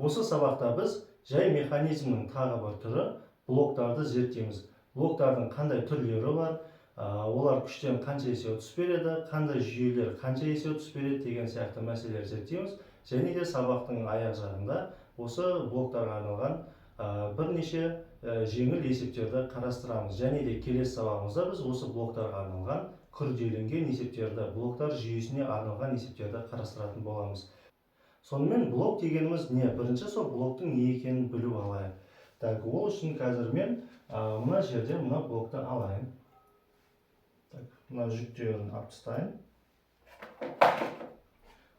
Осы сабақта біз жай механизмнің тағы бір түрі блоктарды зерттейміз. Блоктардың қандай түрлері бар, олар күштен қанша есе ұтыс береді, қандай жүйелер қанша есе ұтыс береді деген сияқты мәселелер зерттейміз. Және де сабақтың аяқ жағында осы блоктарға арналған бірнеше жеңіл есептерді қарастырамыз. Және де келесі сабағымызда біз осы блоктарға арналған күрделенген есептерді, блоктар жүйесіне арналған есептерді қарастыратын боламыз. Сонымен блок дегеніміз не? Бірінші сол блоктың не екенін біліп алайық. Так, ол үшін қазір мен мына жерде мына блокты алайын. Так, мына жүктерін алып тастайын.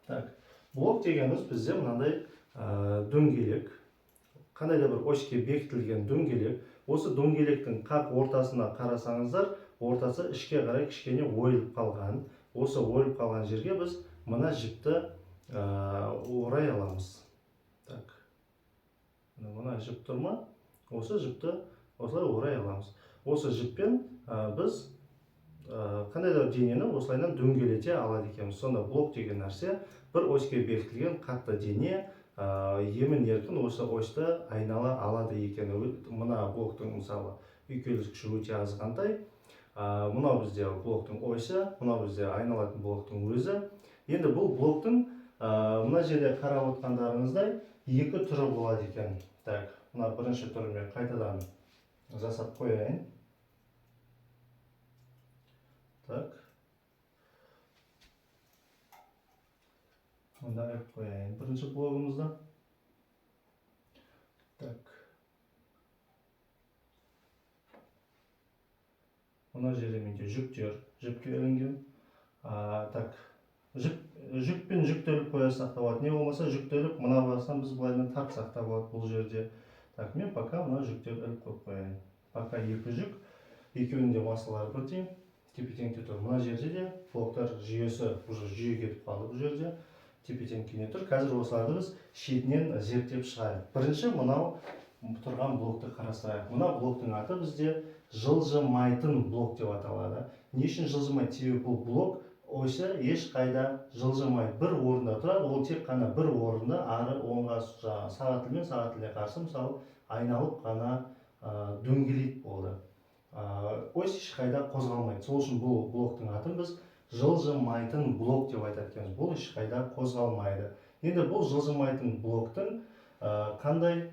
Так, блок дегеніміз бізде мынандай дөңгелек, қандай да бір оське бекітілген дөңгелек. Осы дөңгелектің қақ ортасына қарасаңыздар, ортасы ішке қарай кішкене ойылып қалған. Осы ойылып қалған жерге біз мына жіпті орай аламыз. Так, мына жіп тұр ма? Осы жіпті осылай орай аламыз. Осы жіппен біз қандай да денені осылайдан дөңгелете алады екенбіз. Сонда блок деген нәрсе бір оське бекітілген қатты дене емін еркін осы осьті айнала алады екен. Мына блоктың мысалы үйкеліс күші өте азғантай. Мынау бізде блоктың осьі, мынау бізде айналатын блоктың өзі. Енді бұл блоктың мына жерде қарап отқандарыңыздай екі түрі болады екен. Так, мына бірінші түрін мен қайтадан жасап қояйын. Так, мында қойып қояйын бірінші блогымызда. Так, мына жерде менде жүктер, жүкке ілінген. Так, жүкпен жүктеліп қоясақ та болады. Не болмаса жүктеліп мына басынан біз былайдан тартсақ та болады бұл жерде. Так, мен пока мына жүктерді іліп қойып қояйын. Пока екі жүк, екеуінің де массалары бірдей, тепе-теңдікте тұр. Мына жерде де блоктар жүйесі уже жүйе кетіп қалды бұл жерде. Тепе-теңдікте тұр. Қазір осыларды біз шетінен зерттеп шығайық. Бірінші мынау тұрған блокты қарастырайық. Мына блоктың аты бізде жылжымайтын блок деп аталады. Не үшін жылжымайды? Себебі бұл блок осьі ешқайда жылжымайды, бір орында тұрады. Ол тек қана бір орында ары оңға сағат тіліне қарсы мысалы айналып қана дөңгелейді болды. Ось ешқайда қозғалмайды. Сол үшін бұл блоктың атын біз жылжымайтын блок деп айтады. Бұл ешқайда қозғалмайды. Енді бұл жылжымайтын блоктың қандай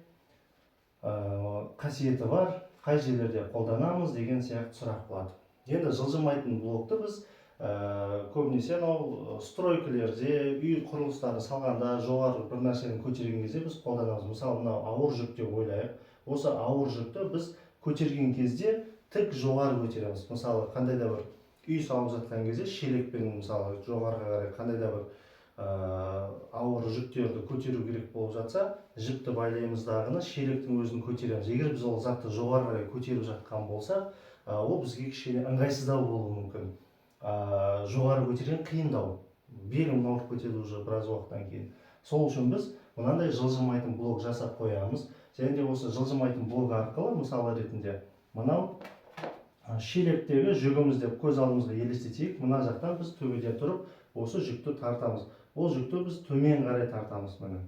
қасиеті бар, қай жерлерде қолданамыз деген сияқты сұрақ болады. Енді жылжымайтын блокты біз көбінесе стройкілерде, үй құрылыстарын салғанда, жоғары бір нәрсені көтерген кезде біз қолданамыз. Мысалы, мынау ауыр жүк деп ойлайық. Осы ауыр жүкті біз көтерген кезде тік жоғары көтереміз. Мысалы, қандай да бір үй салып жатқан кезде шелекпен мысалы жоғарыға қарай қандай да бір ауыр жүктерді көтеру керек болып жатса, жіпті байлаймыз дағыны шелектің өзін көтереміз. Егер біз ол затты жоғары қарай көтеріп жатқан болсақ, ол бізге кішкене ыңғайсыздау болуы мүмкін. Жоғары көтерген қиындау, белім ауырып кетеді уже біраз уақыттан кейін. Сол үшін біз мынандай жылжымайтын блок жасап қоямыз. Және де осы жылжымайтын блок арқылы мысалы ретінде мынау шелектегі жүгіміз деп көз алдымызға елестетейік. Мына жақтан біз төбеден тұрып осы жүкті тартамыз. Ол жүкті біз төмен қарай тартамыз. Міне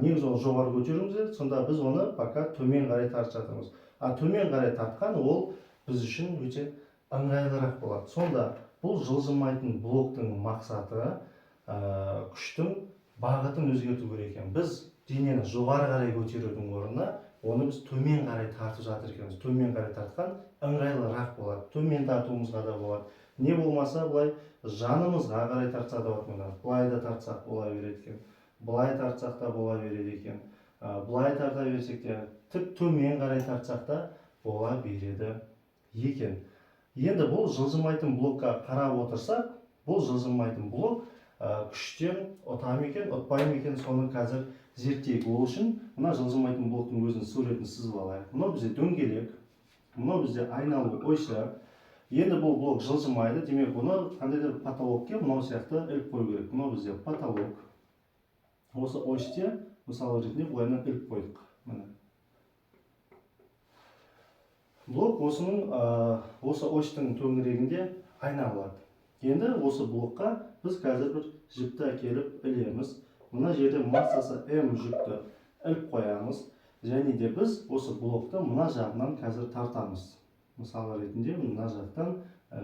негізі ол жоғары көтеруіміз еді, сонда біз оны пока төмен қарай тартып жатырмыз. Төмен қарай тартқан ол біз үшін өте ыңғайлырақ болады. Сонда бұл жылжымайтын блоктың мақсаты күштің бағытын өзгерту керек екен. Біз денені жоғары қарай көтерудің орнына оны біз төмен қарай тартып жатыр екенбіз. Төмен қарай тартқан ыңғайлырақ болады. Төмен тартуымызға да болады. Не болмаса былай жанымызға қарай тартса да болады. Былай да тартсақ бола береді екен. Былай тартсақ та бола береді екен. Былай тарта берсек те тік төмен қарай тартсақ та бола береді екен. Енді бұл жылжымайтын блокқа қарап отырсақ, бұл жылжымайтын блок күштен ұта ма екен, ұтпай ма екен, соны қазір зерттейік. Ол үшін мына жылжымайтын блоктың өзінің суретін сызып алайық. Мынау бізде дөңгелек, мынау бізде айналу осьі. Енді бұл блок жылжымайды, демек бұны қандай да потолокке мынау сияқты іліп қою керек. Мынау бізде потолок. Осы осьте мысалы ретінде былайынан іліп қойдық. Блок осы осьтің төңірегінде айналады. Енді осы блокқа біз қазір бір жіпті әкеліп ілеміз. мына жерде массасы М жүкті іліп қоямыз. Және де біз осы блокты мына жағынан қазір тартамыз. Мысалы ретінде мына жақтан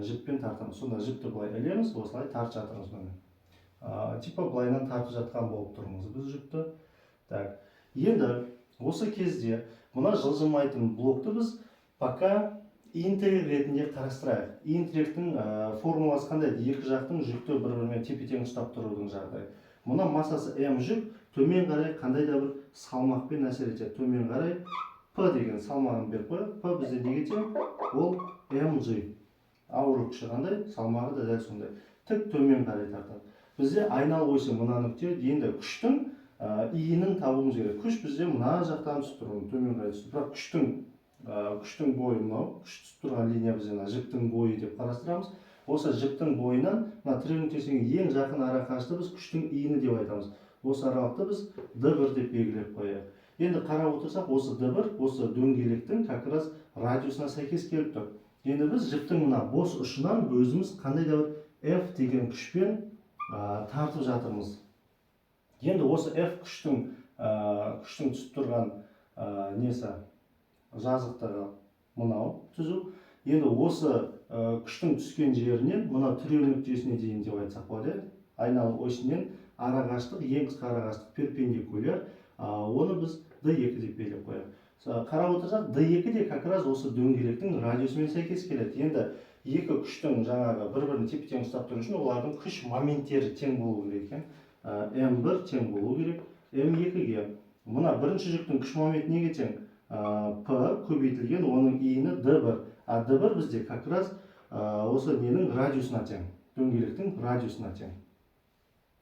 жіппен тартамыз. Сонда жіпті былай ілеміз, осылай тартып жатырмыз міне. Типа былайынан тартып жатқан болып тұрмыз біз жіпті. Так, енді осы кезде мына жылжымайтын блокты біз пока иінтірек ретінде қарастырайық. Иінтіректің формуласы қандай? Екі жақтың жүкті бір-бірімен тепе-тең ұстап тұрудың жағдайы. Мына массасы М жүк төмен қарай қандай да бір салмақпен әсер етеді. Төмен қарай П деген салмағын беріп қояйық. П бізде неге тең? Ол mg. Ауырлық күші қандай? Салмағы да дәл сондай. Тік төмен қарай тартады. Бізде айналып өсе мына нүкте. Енді күштің иінін табуымыз керек. Күш бізде мына жақтан түсіп тұр, төмен қарай түсіп. Бірақ күштің бойы мынау. Күш түсіп тұрған линия бізде жіптің бойы деп қарастырамыз. Осы жіптің бойынан мына тірек нүктесіне ең жақын ара қашықтықты біз күштің иіні деп айтамыз. Осы аралықты біз d1 деп белгілеп қояйық. Енді қарап отырсақ, осы d1 осы дөңгелектің как раз радиусына сәйкес келіп тұр. Енді біз жіптің мына бос ұшынан өзіміз қандай да бір F деген күшпен тартып жатырмыз. Енді осы F күштің түсіп тұрған несі жазықтығы мынау түзу. Енді осы күштің түскен жерінен мына тіреу нүктесіне дейін деп айтсақ болады. Айналып осінен ара қашықтық, ең қысқа ара қашықтық перпендикуляр. Оны біз d2 деп белгілеп қояйық. Қарап отырсақ, d2 де как раз осы дөңгелектің радиусымен сәйкес келеді. Енді екі күштің жаңағы бір-бірін тепе-тең ұстап тұру үшін олардың күш моменттері тең болу керек екен. m1 тең болу керек m2-ге. Мына бірінші жүктің күш моменті неге тең? P көбейтілген, оның иіні d1. А d1 бізде как раз осы ненің радиусына тең. Дөңгелектің радиусына тең.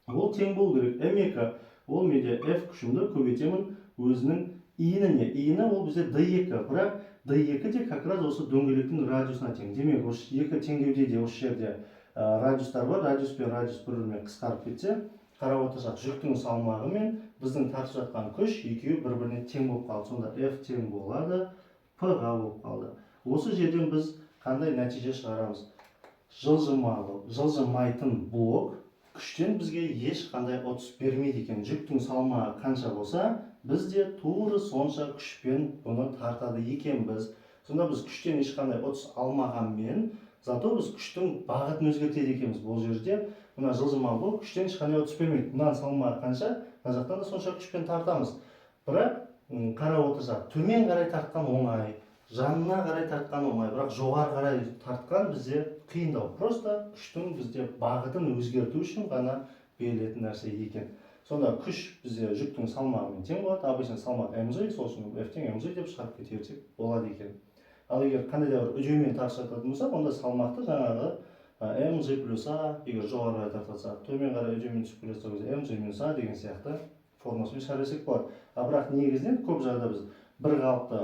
Ол тең болу керек. m2 ол менде f күшімді көбейтемін өзінің иініне. Иіні ол бізде d2. Бірақ d2 де как раз осы дөңгелектің радиусына тең. Демек, осы екі теңдеуде де осы жерде радиустар бар. Радиус пен радиус бір-бірімен қысқарып кетсе, қарап отырсақ, жүктің салмағы мен біздің тартып жатқан күш екеуі бір-біріне тең болып қалды. Сонда F тең болады P-ға болып қалды. Осы жерден біз қандай нәтиже шығарамыз? Жылжымайтын блок күштен бізге ешқандай ұтыс бермейді екен. Жүктің салмағы қанша болса, біз де тура сонша күшпен бұны тартады екенбіз. Сонда біз күштен ешқандай ұтыс алмағанмен, зато біз күштің бағытын өзгертеді екенбіз. Бұл жерде мына жылжымалы блок күштен ешқандай ұтыс бермейді. Мына салмағы қанша, мына жақтан да сонша күшпен тартамыз. Бірақ қарап отырсақ, төмен қарай тартқан оңай, жанына қарай тартқан оңай, бірақ жоғары қарай тартқан бізде қиындау. Просто күштің бізде бағытын өзгерту үшін ғана берілетін нәрсе екен. Сонда күш бізде жүктің салмағымен тең болады. Обычно салмақ mg, сол үшін F тең mg деп шығарып кетерсек болады екен. Ал егер қандай да бір үдеумен тартып жататын болсақ, онда салмақты жаңағы mg плюс a, егер жоғары қарай тартылса, төмен қарай үдеумен түсіп келе жатса, mg минус a деген сияқты формасымен шығарсақ болады. Бірақ негізінен көп жағдайда біз бір қалыпты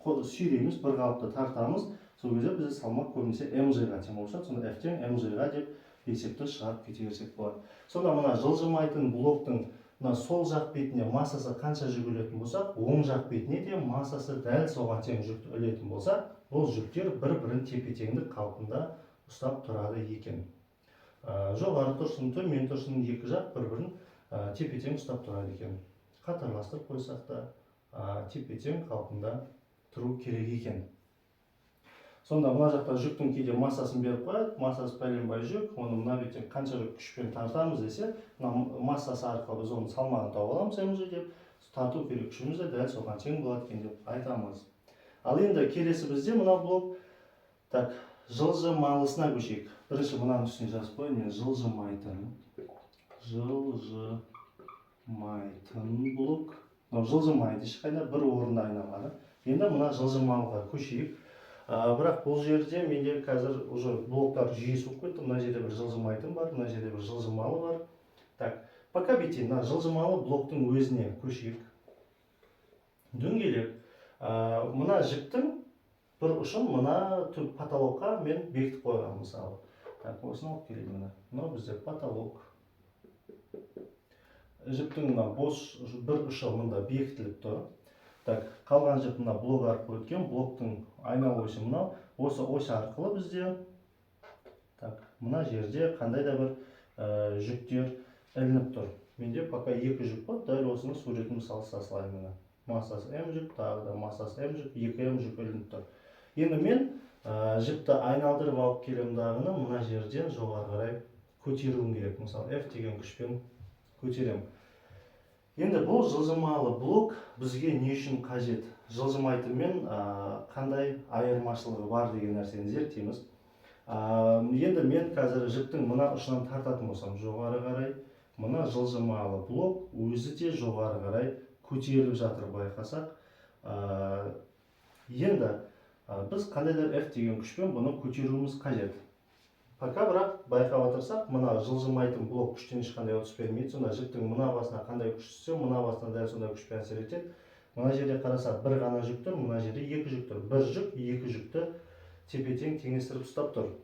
сүйрейміз, бір қалыпты тартамыз. Сол кезде бізде салмақ көбінесе mg-ға тең болып шығады. Сонда F тең mg-ға деп есепті шығарып кете берсек болады. Сонда мына жылжымайтын блоктың мына сол жақ бетіне массасы қанша жүк ілетін болсақ, оң жақ бетіне де массасы дәл соған тең жүкті ілетін болса, бұл жүктер бір-бірін тепе-теңдік қалпында ұстап тұрады екен. Жоғары тұрсын, төмен тұрсын екі жақ бір-бірін тепе-тең ұстап тұрады екен. Қатарластырып қойсақ та тепе-тең қалпында тұру керек екен. Сонда мына жақта жүктің кейде массасын беріп қояды, массасы пәленбай жүк, оны мына беттен қанша күшпен тартамыз десе, массасы арқылы біз оның салмағын тауып аламыз mg деп, тарту керек күшіміз де дәл соған тең болады екен деп айтамыз. Ал енді келесі бізде мына блок, так, жылжымалысына көшейік. Бірінші мынаның үстіне жазып қояйын, мен жылжымайтын блок. Жылжымайды ешқайда, бір орында айналады. Енді мына жылжымалыға көшейік. Бірақ бұл жерде менде қазір уже блоктар жүйесі болып кетті. Мына жерде бір жылжымайтын бар, мына жерде бір жылжымалы бар. Так, пока бетейін, мына жылжымалы блоктың өзіне көшейік. Дөңгелек. Мына жіптің бір ұшын мына потолокқа мен бекітіп қойған мысалы. Так, осыны алып келейін мына. Мынау бізде потолок. Жіптің мына бос бір ұшы мында бекітіліп тұр. Так, қалған жіп мына блок арқылы өткен, блоктың айналу осі мынау, осы ось арқылы бізде так, мына жерде қандай да бір жүктер ілініп тұр. менде пока 2 жүк бар. Дәл осының суретін мысалы салайын мына. Массасы М жүк, тағы да массасы М жүк, 2М жүк ілініп тұр. Енді мен жіпті айналдырып алып келемін дағыны мына жерден жоғары қарай көтеруім керек. Мысалы F деген күшпен көтеремін. Енді бұл жылжымалы блок бізге не үшін қажет? Жылжымайтынмен қандай айырмашылығы бар деген нәрсені зерттейміз. Енді мен қазір жіптің мына ұшынан тартатын болсам жоғары қарай, мына жылжымалы блок өзі де жоғары қарай көтеріліп жатыр байқасақ. Енді біз қандайда F деген күшпен бұны көтеруіміз қажет. Пока бірақ байқап отырсақ, мына жылжымайтын блок күштен ешқандай ұтыс бермейді. Сонда жіптің мына басына қандай күш түссе, мына басына дәл сондай күшпен әсер етеді. Мына жерде қарасақ, бір ғана жүк тұр, мына жерде 2 жүк тұр. Бір жүк 2 жүкті тепе-тең теңестіріп ұстап тұр.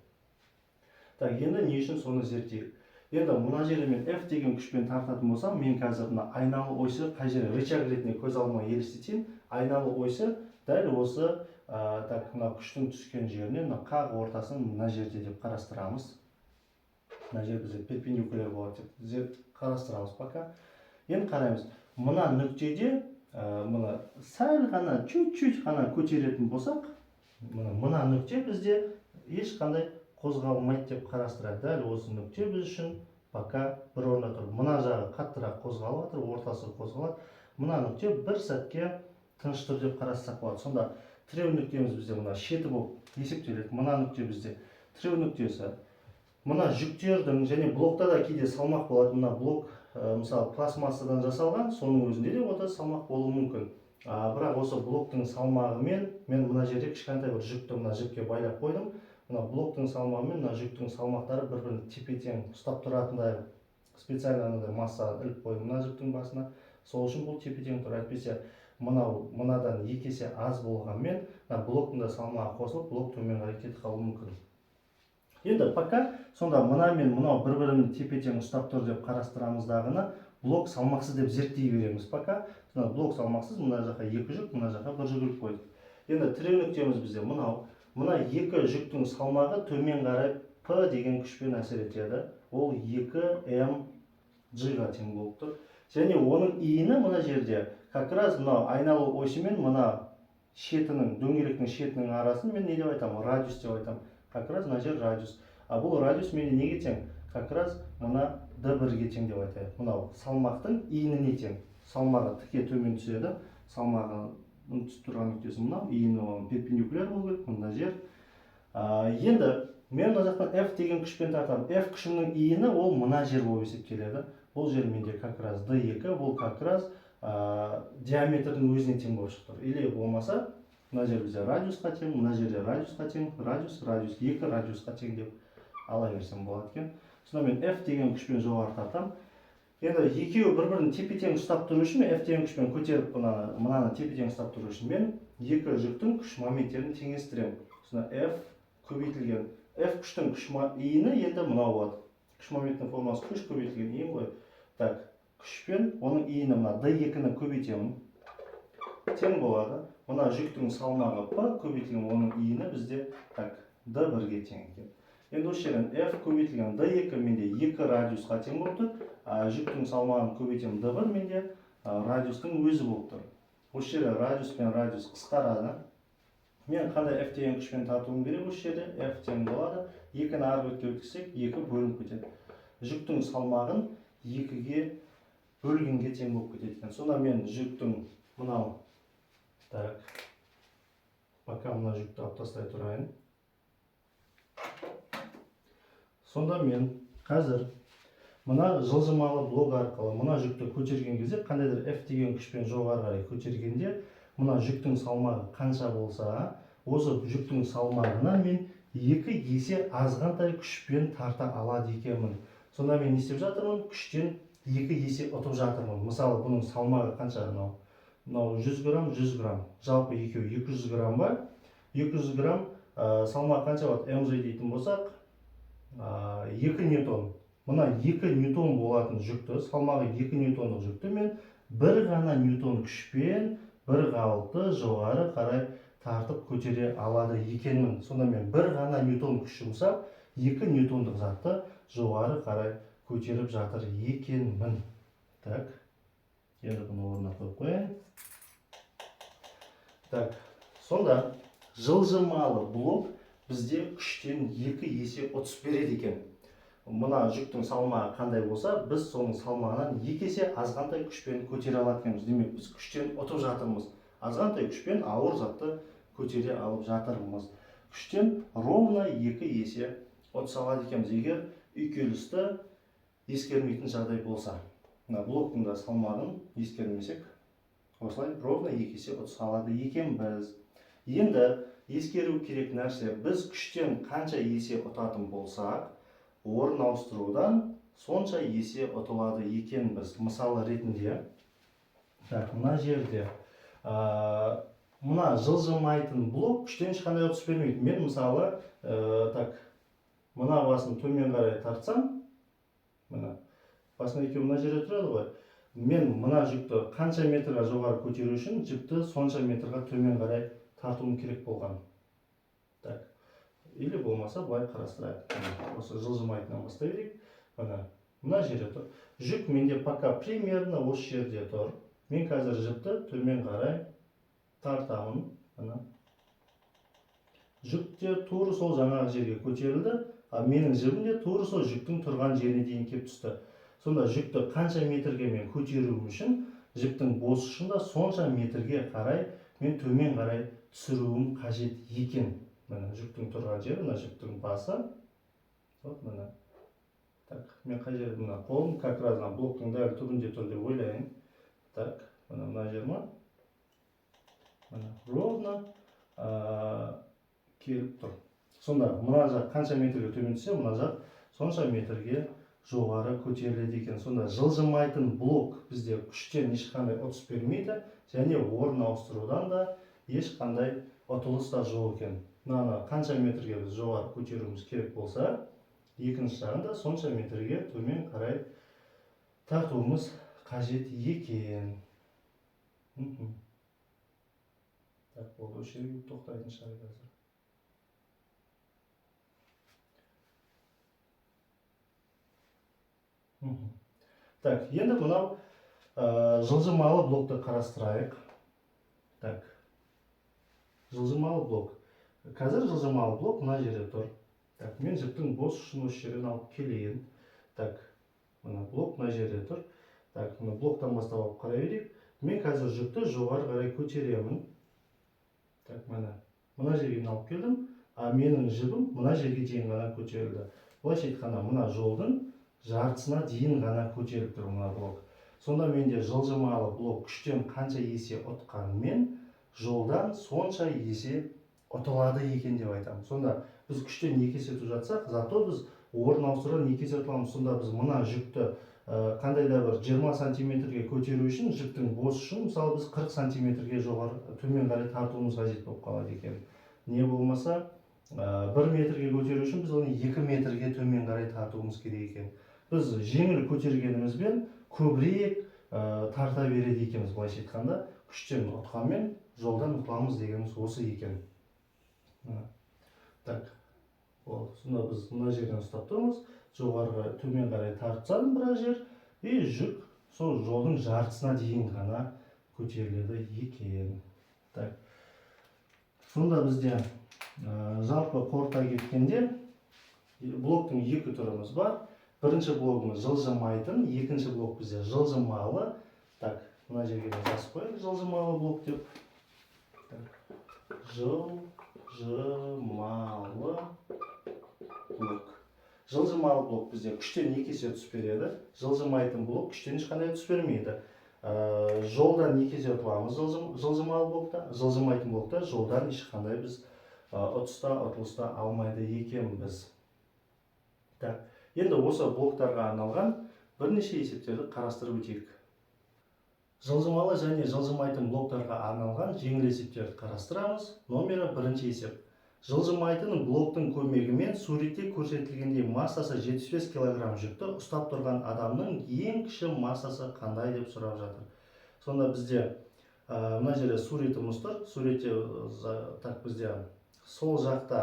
Так, енді не үшін соны зерттейік? Енді мына жерде мен F деген күшпен тартатын болсам, мен қазір мына айналы осі қай жерде рычаг ретінде көз алдыма елестетейін. Айналы осі дәл осы мына күштің түскен жеріне мына қақ ортасын мына жерде деп қарастырамыз. Мына жер бізде перпендикуляр болады деп қарастырамыз пока. Енді қараймыз. Мына нүктеде мына сәл ғана чуть-чуть ғана көтеретін болсақ, мына нүкте бізде ешқандай қозғалмайды деп қарастырады. Дәл осы нүкте біз үшін пока бір орында тұр. Мына жағы қаттырақ қозғалып жатыр, ортасы қозғалады. Мына нүкте бір сәтке тыныш тұр деп қарастырсақ болады. Сонда тіреу нүктеміз бізде мына шеті болып есептеледі. Мына нүкте бізде тіреу нүктесі. Мына жүктердің және блокта да кейде салмақ болады. Мына блок мысалы пластмассадан жасалған, соның өзінде де ота салмақ болуы мүмкін. Бірақ осы блоктың салмағымен мен мына жерде кішкентай бір жүкті мына жіпке байлап қойдым. Мына блоктың салмағымен мына жүктің салмақтары бір-бірін тепе-тең ұстап тұратындай специально масса іліп қойдым мына жүктің басына. Сол үшін бұл тепе-тең тұр. Әйтпесе мынадан 2 есе аз болғанмен блоктың да салмағы қосылып, блок төмен қарай кетіп қалуы мүмкін. Енді пока сонда мына мен мынау бір-бірін тепе-тең ұстап тұр деп қарастырамыздағыны блок салмақсыз деп зерттей береміз пока. Блок салмақсыз, мына жаққа 2 жүк, мына жаққа 1 жүк іліп қойдық. Енді тіреу нүктеміз бізде мынау. Мына 2 жүктің салмағы төмен қарай P деген күшпен әсер етеді. Ол 2mg-ға тең болып тұр. Және оның иіні мына жерде как раз мынау айналу осымен мына шетінің, дөңгелектің шетінің арасын мен не деп айтамын? Радиус деп айтамын. Как раз мына жер радиус. Бұл радиус менде неге тең? Как раз мына d1-ге тең деп айтайық. Мынау салмақтың иініне тең. Салмағы тіке төмен түседі. Салмағы түсіп тұрған нүктесі мынау. Иіні оған перпендикуляр болу керек, мына жер. Енді мен мына жақтан F деген күшпен тартамын. F күшінің иіні ол мына жер болып есептеледі. Бұл жер менде как раз D2, бұл как раз диаметрдің өзіне тең болып шықты. Или болмаса, мына жер бізде радиусқа тең, мына жерде радиусқа тең, радиус, 2 радиусқа тең деп ала берсем болады екен. Сонда мен F деген күшпен жоғары тартам. Енді екеуі бір-бірін тепе-тең ұстап тұру үшін F деген күшпен көтеріп мынаны тепе-тең ұстап тұру үшін мен 2 жүктің күш моменттерін теңестіремін. Сонда F көбейтілген. F күштің күш иіні енді мынау болады. Күш моментінің формасы күш көбейтілген иін ғой. Так, күшпен оның иіні мына D2-ні көбейтемін. Тең болады. Мына жүктің салмағы P көбейтілген оның иіні бізде так D1-ге тең екен. Енді осы жерден F көбейтілген D2 менде 2 радиусқа тең болып тұр. Жүктің салмағын көбейтемін D1 менде радиустың өзі болып тұр. Осы жерде радиус пен радиус қысқарады. Мен қандай F деген күшпен тартуым керек осы жерде? F тең болады. 2-ні ары бетке өткізсек 2 бөлініп кетеді. Жүктің салмағын 2-ге бөлгенге тең болып кетеді. Сонда мен жүктің мынау так. Пока мына жүкті алып тастай тұрайын. Сонда мен қазір мына жылжымалы блок арқылы мына жүкті көтерген кезде қандайдыр F деген күшпен жоғары қарай көтергенде мына жүктің салмағы қанша болса, осы жүктің салмағына мен 2 есе азғантай күшпен тарта алады екенмін. Сонда мен не істеп жатырмын? Күштен 2 есе ұтып жатырмын. Мысалы, бұның салмағы қанша мынау? Мынау 100 грамм, 100 грамм. Жалпы екеуі 200 грамм ба? 200 грамм салмағы қанша болады? mg дейтін болсақ, 2 ньютон. Мына 2 ньютон болатын жүкті, салмағы 2 ньютондық жүкті мен бір ғана ньютон күшпен бір қалыпты жоғары қарай тартып көтере алады екенмін. Сонда мен бір ғана ньютон күш жұмсап, 2 ньютондық затты жоғары қарай көтеріп жатыр екенмін. Так, енді бұны орнына қойып қояйын. Так, сонда жылжымалы блок бізде күштен 2 есе ұтыс береді екен. Мына жүктің салмағы қандай болса, біз соның салмағынан 2 есе азғантай күшпен көтере алатынбыз. Демек, біз күштен ұтып жатырмыз. Азғантай күшпен ауыр затты көтере алып жатырмыз. Күштен ровно 2 есе ұтыс алады екенбіз, егер үйкелісті ескермейтін жағдай болса. Блоктың да салмағын ескермесек, осылай ровно 2 есе ұтыс алады екенбіз. Енді ескеру керек нәрсе, біз күштен қанша есе ұтатын болсақ, орын ауыстырудан сонша есе ұтылады екенбіз. Мысалы ретінде, мына жерде мына жылжымайтын блок күштен ешқандай ұтыс бермейді. Мен мысалы, мына басын төмен қарай тартсам, мына басын екеуі мына жерде тұрады ғой. Мен мына жүкті қанша метрға жоғары көтеру үшін жүкті сонша метрға төмен қарай тартуым керек болған. Так. Или болмаса былай қарастырайық. Осы жылжымайтыннан бастай берейік. Мына жерде тұр. Жүк менде пока примерно осы жерде тұр. Мен қазір жүкті төмен қарай тартамын. Жүк те тура сол жаңағы жерге көтерілді, а менің жібім де тура сол жүктің тұрған жеріне дейін келіп түсті. Сонда жүкті қанша метрге мен көтеруім үшін, жүктің бос ұшында сонша метрге қарай мен төмен қарай түсіруім қажет екен. Мына жүктің тұрған жері, мына жүктің басы. Мына. Так, мен қай жерде мына қолым как раз блоктың дәл түбінде тұр деп ойлайын. Так, мына жер ма? Ровно келіп тұр. Сонда мына жақ қанша метрге төмен түссе, мына жақ сонша метрге жоғары көтеріледі екен. Сонда жылжымайтын блок бізде күштен ешқандай ұтыс бермейді, және орын ауыстырудан да ешқандай ұтылыс та жоқ екен. Мынаны қанша метрге біз жоғары көтеруіміз керек болса, екінші жағында сонша метрге төмен қарай тартуымыз қажет екен. Так, болды, осы жерге тоқтайтын шығар қазір. Так, енді мынау жылжымалы блокты қарастырайық. Так, жылжымалы блок. Қазір жылжымалы блок мына жерде тұр. Так, мен жүктің бос ұшын осы жерден алып келейін. Так, мына блок мына жерде тұр. Так, мына блоктан бастап алып қарай берейік. Мен қазір жүкті жоғары қарай көтеремін. Так, мына жерге алып келдім, а менің жібім мына жерге дейін ғана көтерілді. Былайша айтқанда, мына жолдың жартысына дейін ғана көтеріліп тұр мына блок. Сонда менде жылжымалы блок күштен қанша есе ұтқанымен жолдан сонша есе ұтылады екен деп айтамын. Сонда біз күштен 2 есе ұтып жатсақ, зато біз орын ауыстырудан 2 есе ұтыламыз. Сонда біз мына жүкті қандай да бір 20 сантиметрге көтеру үшін жүктің бос ұшын, мысалы біз 40 сантиметрге жоғары төмен қарай тартуымыз қажет болып қалады екен. Не болмаса 1 метрге көтеру үшін біз оны 2 метрге төмен қарай тартуымыз керек екен. Біз жеңіл көтергенімізбен көбірек тарта береді екенбіз. Былайша айтқанда, күштен ұтқанмен жолдан ұтыламыз дегеніміз осы екен. Так, сонда біз мына жерден ұстап тұрмыз. Жоғарғы төмен қарай тартсам біраз жер, и жүк сол жолдың жартысына дейін ғана көтеріледі екен. Так, сонда бізде жалпы қорыта кеткенде блоктың 2 түріміз бар. Бірінші блогымыз жылжымайтын, екінші блок бізде жылжымалы. Так, мына жерге жазып қояйық, жылжымалы блок деп. Жылжымалы блок. Жылжымалы блок бізде күштен 2 есе ұтыс береді. Жылжымайтын блок күштен ешқандай ұтыс бермейді. Жолдан 2 есе ұтыламыз жылжымалы блокта. Жылжымайтын блокта жолдан ешқандай біз ұтылыста алмайды екенбіз. Так, енді осы блоктарға арналған бірнеше есептерді қарастырып өтейік. Жылжымалы және жылжымайтын блоктарға арналған жеңіл есептерді қарастырамыз. Номері 1-ші есеп. Жылжымайтын блоктың көмегімен суретте көрсетілгендей массасы 75 кг жүкті ұстап тұрған адамның ең кіші массасы қандай деп сұрап жатыр. Сонда бізде мына жерде суретіміз тұр. Суретте бізде сол жақта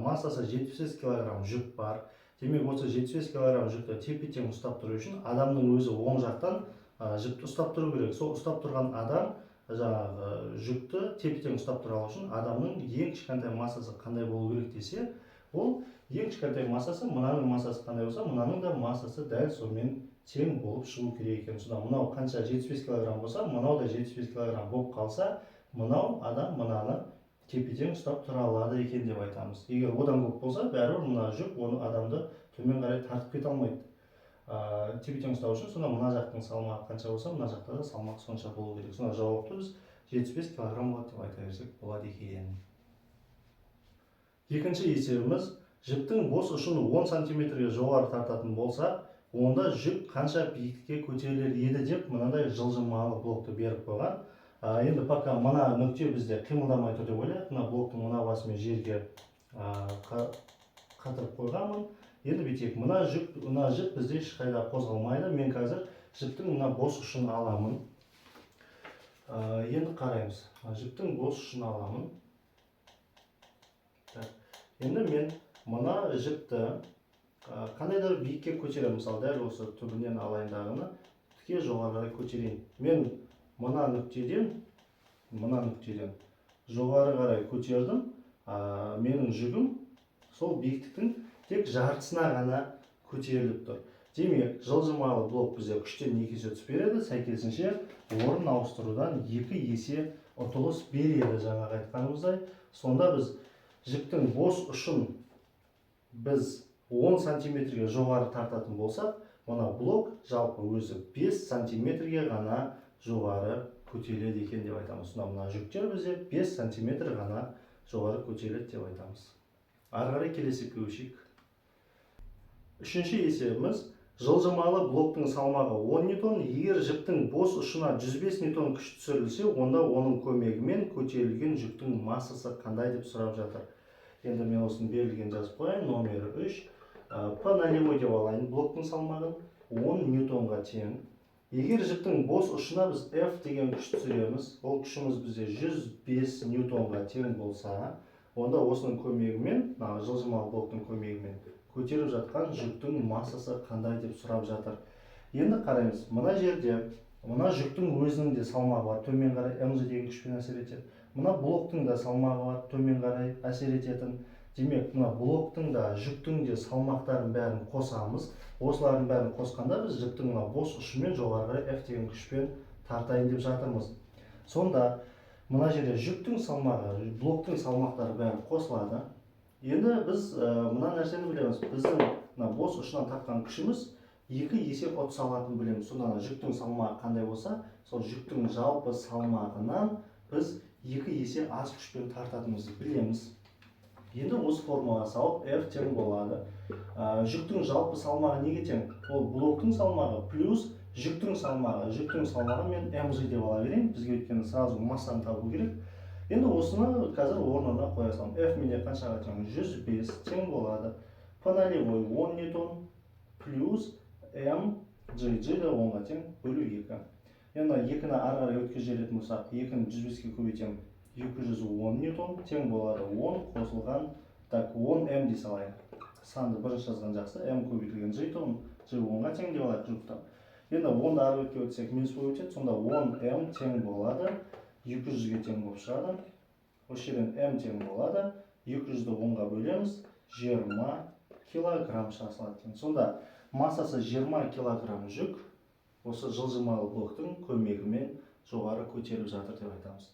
массасы 75 кг жүк бар. Демек осы 75 кг жүкті тепе-тең ұстап тұру үшін адамның өзі оң жақтан жүкті ұстап тұру керек. Сол ұстап тұрған адам жаңағы жүкті тепе-тең ұстап тұра алу үшін адамның ең кішкентай массасы қандай болу керек десе, ол ең кішкентай массасы мынаның массасы қандай болса, мынаның да массасы дәл сонымен тең болып шығу керек екен. Сонда мынау қанша 75 кг болса, мынау да 75 кг болып қалса, мынау адам мынаны тепе-тең ұстап тұра алады екен деп айтамыз. Егер одан көп болса, бәрібір мына жүк оны адамды төмен қарай тартып кете алмайды. Тепе-тең ұстау үшін сонда мына жақтың салмағы қанша болса, мына жақта да салмақ сонша болу керек. Сонда жауапты біз 75 кг болады деп айта берсек болады екен. Екінші есебіміз, жіптің бос ұшын 10 см-ге жоғары тартатын болсақ, онда жүк қанша биіктікке көтерілер еді деп мынандай жылжымалы блокты беріп қойған. Енді пока мына нүкте бізде қимылдамай тұр деп ойлайық. Мына блоктың мына басымен жерге қатырып қойғанмын. Енді бүйтейік, мына жіп бізде ешқайда қозғалмайды. Мен қазір жіптің мына бос ұшын аламын. Енді қараймыз. Жіптің бос ұшын аламын. Енді мен мына жіпті қандай да бір биікке көтеремін. Мысалы, дәл осы түбінен алайындағыны тіке жоғары көтерейін. Мен мына нүктеден жоғары қарай көтердім. Менің жүгім сол биіктіктің тек жартысына ғана көтеріліп тұр. Демек, жылжымалы блок бізде күштен 2 есе түсіп береді, сәйкесінше орын ауыстырудан 2 есе ұтылыс береді жаңағы айтқанымыздай. Сонда біз жіптің бос ұшын біз 10 см-ге жоғары тартатын болсақ, мына блок жалпы өзі 5 см-ге ғана жоғары көтеріледі екен деп айтамыз. Мына жүктер бізде 5 см ғана жоғары көтеріледі деп айтамыз. Ары қарай келесі көшейік. Үшінші есебіміз, жылжымалы блоктың салмағы 10 ньютон. Егер жіптің бос ұшына 105 ньютон күш түсірілсе, онда оның көмегімен көтерілген жүктің массасы қандай деп сұрап жатыр. Енді мен осыны берілген жазып қояйын. Номер 3. П нолевой деп алайын. Блоктың салмағын 10 ньютонға тең. Егер жіптің бос ұшына біз F деген күш түсіреміз, ол күшіміз бізде 105 ньютонға тең болса, онда осының көмегімен, жылжымалы блоктың көмегімен көтеріп жатқан жүктің массасы қандай деп сұрап жатыр. Енді қараймыз, мына жерде мына жүктің өзінің де салмағы бар, төмен қарай mg деген күшпен әсер етеді. Мына блоктың да салмағы бар, төмен қарай әсер ететін. Демек, мына блоктың да жүктің де салмақтарын бәрін қосамыз. Осылардың бәрін қосқанда біз жіптің мына бос ұшымен жоғары қарай F деген күшпен тартайын деп жатырмыз. Сонда мына жерде жүктің салмағы, блоктың салмақтары бәрі қосылады. Енді біз мына нәрсені білеміз. Біздің бос ұшынан тартқан күшіміз 2 есе ұтыс алатынын білеміз. Сонда жүктің салмағы қандай болса, сол жүктің жалпы салмағынан біз 2 есе аз күшпен тартатынымызды білеміз. Енді осы формулаға салып F тең болады. Жүктің жалпы салмағы неге тең? Ол блоктың салмағы плюс жүктің салмағы. Жүктің салмағы мен mg деп ала берейін. Бізге өйткені сразу массаны табу керек. Енді осыны қазір орнына қоя салам. F менде қаншаға тең? 105 тең болады. P нолевой 10 ньютон плюс mg де 10-ға тең бөлу 2. Енді 2-ні ары қарай өткізетін болсақ, 2-ні 105-ке көбейтем, 210 ньютон тең болады 10 қосылған, 10 m дей салайын. Санды бірінші жазған жақсы, m көбейтілген g 10-ға тең деп алайық жүктен. Енді 10-ды ары өтке өтсек минус болып өтеді, сонда 10m тең болады, 200-ге тең болып шығады. Осы жерден m тең болады, 200-ді 10-ға бөлеміз, 20 килограмм шашылады. Сонда массасы 20 килограмм жүк осы жылжымалы блоктың көмегімен жоғары көтеріліп жатыр деп айтамыз.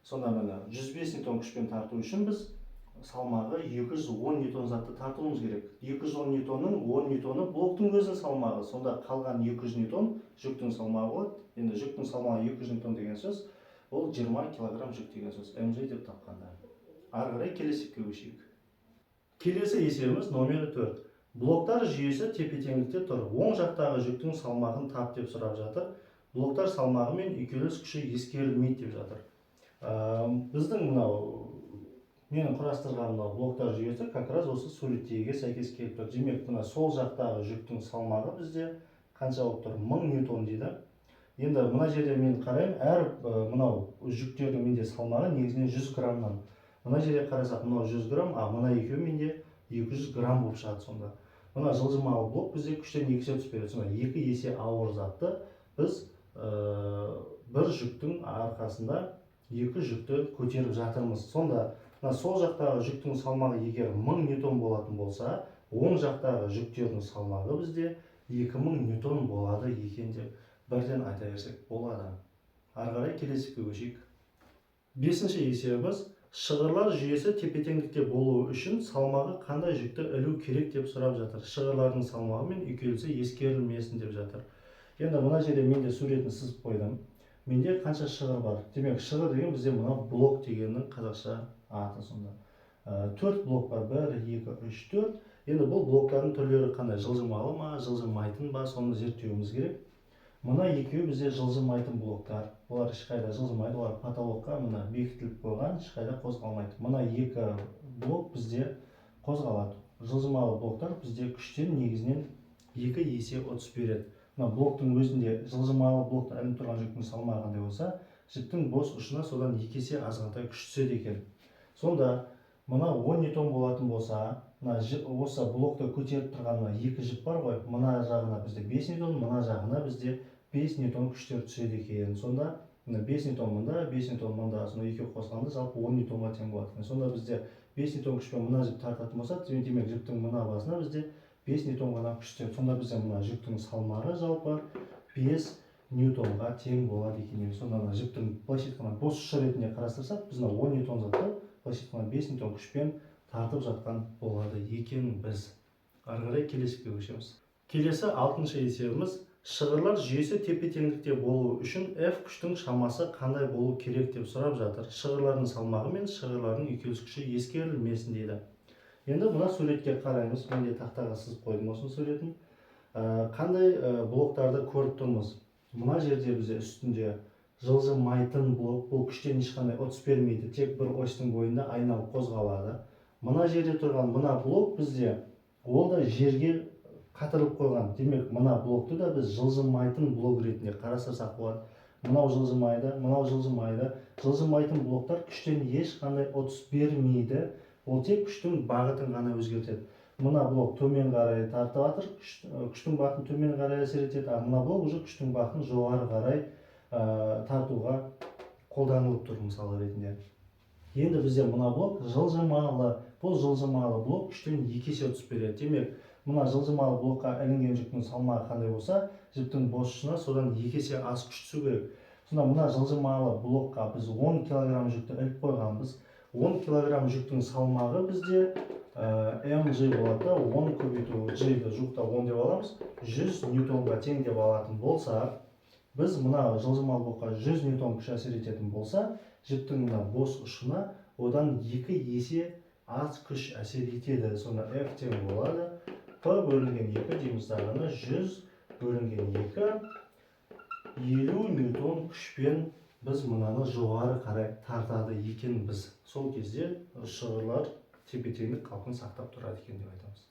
Сонда міне 105 ньютон күшпен тарту үшін біз салмағы 210 ньютон затты тартуымыз керек. 210 ньютонның 10 ньютоны блоктың өзінің салмағы. Сонда қалған 200 ньютон жүктің салмағы болады. Енді жүктің салмағы 200 ньютон деген сөз, ол 20 килограмм жүк деген сөз. mg деп тапқанда. Ары қарай келесіке көшейік. Келесі есебіміз номер 4. Блоктар жүйесі тепе-теңдікте тұр. Оң жақтағы жүктің салмағын тап деп сұрап жатыр. Блоктар салмағы мен үйкеліс күші ескерілмейді деп жатыр. Біздің менің құрастырған блоктар жүйесі как раз осы суреттегі сәйкес келіп тұр. Демек, сол жақтағы жүктің салмағы бізде қанша болып тұр? 1000 ньютон дейді. Енді мына жерде мен қараймын, әр жүктердің менде салмағы негізінен 100 граммнан. Мына жерде қарасақ, 100 грамм, а мына екеуі менде 200 грамм болып шығады сонда. Мына жылжымалы блок бізде күштен 2 есе түсіп береді. Сонда 2 есе ауыр затты біз бір жүктің арқасында 2 жүкті көтеріп жатырмыз. Сонда сол жақтағы жүктің салмағы егер 1000 ньютон болатын болса, оң жақтағы жүктердің салмағы бізде 2000 ньютон болады екен деп бірден айта берсек болады. Ары қарай келесіге көшейік. Бесінші есебіміз шығырлар жүйесі тепе-теңдікте болуы үшін салмағы қандай жүкті ілу керек деп сұрап жатыр. Шығырлардың салмағы мен үйкелісі ескерілмесін деп жатыр. Енді мына жерде менде суретін сызып қойдым. Менде қанша шығыр бар? Демек, шығыр деген бізде мына блок дегеннің қазақша аты сонда. 4 блок бар. 1, 2, 3, 4. Енді бұл блоктардың түрлері қандай? Жылжымалы ма, жылжымайтын ба? Соны зерттеуіміз керек. Мына екеуі бізде жылжымайтын блоктар. Олар ешқайда жылжымайды, олар потолокқа мына бекітіліп қойған, ешқайда қозғалмайды. Мына екі блок бізде қозғалады. Жылжымалы блоктар бізде күштен негізінен 2 есе ұтыс береді. Мына блоктың өзінде жылжымалы блокта ілініп тұрған жүктің салмағы қандай болса, жіптің бос ұшына содан 2 есе азғантай күш түседі екен. Сонда мына 10 ньютон болатын болса, осы блокты көтеріп тұрған мына 2 жіп бар ғой, мына жағына бізде 5 ньютон, мына жағына бізде 5 ньютон күштер түседі екен. Сонда 5 ньютон мында, 5 ньютон мында, сонда екеуі қосқанда жалпы 10 ньютонға тең болады екен. Сонда бізде 5 ньютон күшпен мына жіп тартатын болса, демек жіптің мына басына бізде 5 ньютон ғана күш түседі. Сонда бізде мына жүктің салмағы жалпы 5 ньютонға тең болады екен. Сонда мына жүктің былайша айтқанда бос ұшы ретінде қарастырсақ, біз мына 10 ньютон затты былайша айтқанда 5 ньютон күшпен тартып жатқан болады екен біз. Ары қарай келесіге көшеміз. Келесі 6-шы есебіміз шығырлар жүйесі тепе-теңдікте болуы үшін F күштің шамасы қандай болу керек деп сұрап жатыр. Шығырлардың салмағы мен шығырлардың үйкеліс күші ескерілмесін дейді. Енді мына суретке қараймыз. Менде тақтаға сызып қойдым осы суретін. Қандай блоктарды көріп тұрмыз? Мына жерде бізде үстінде жылжымайтын блок, бұл күштен ешқандай ұтыс бермейді, тек бір осьтың бойында айналып қозғалады. Мына жерде тұрған мына блок бізде ол да жерге қатырылып қойған. Демек, мына блокты да біз жылжымайтын блок ретінде қарастырсақ болады. Мынау жылжымайды, мынау жылжымайды. Жылжымайтын блоктар күштен ешқандай ұтыс бермейді. Ол тек күштің бағытын ғана өзгертеді. Мына блок төмен қарай тартып жатыр, күштің бағытын төмен қарай әсер етеді. Мына блок уже күштің бағытын жоғары қарай тартуға қолданылып тұр мысалы ретінде. Енді бізде мына блок жылжымалы. Бұл жылжымалы блок күштен 2 есе ұтыс береді. Демек, мына жылжымалы блокқа ілінген жүктің салмағы қандай болса, жіптің бос ұшына содан 2 есе аз күш түсу керек. Сонда мына жылжымалы блокқа біз 10 кг жүкті іліп қойғанбыз. 10 кг жүктің салмағы бізде mg болады да, 10 көбейту g-ді жуықта 10 деп аламыз, 100 ньютонға тең деп алатын болса, біз мына жылжымалы блокқа 100 ньютон күш әсер ететін болса, жіптің мына бос ұшына одан 2 есе аз күш әсер етеді. Сонда F тең болады P бөлінген 2 дейміз дағыны 100 бөлінген 2 50 ньютон күшпен біз мұнаны жоғары қарай тартады екен біз. Сол кезде шығырлар тепе-теңдік қалпын сақтап тұрады екен деп айтамыз.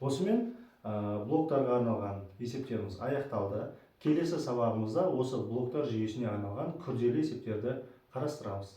Осымен блоктарға арналған есептеріміз аяқталды. Келесі сабағымызда осы блоктар жүйесіне арналған күрделі есептерді қарастырамыз.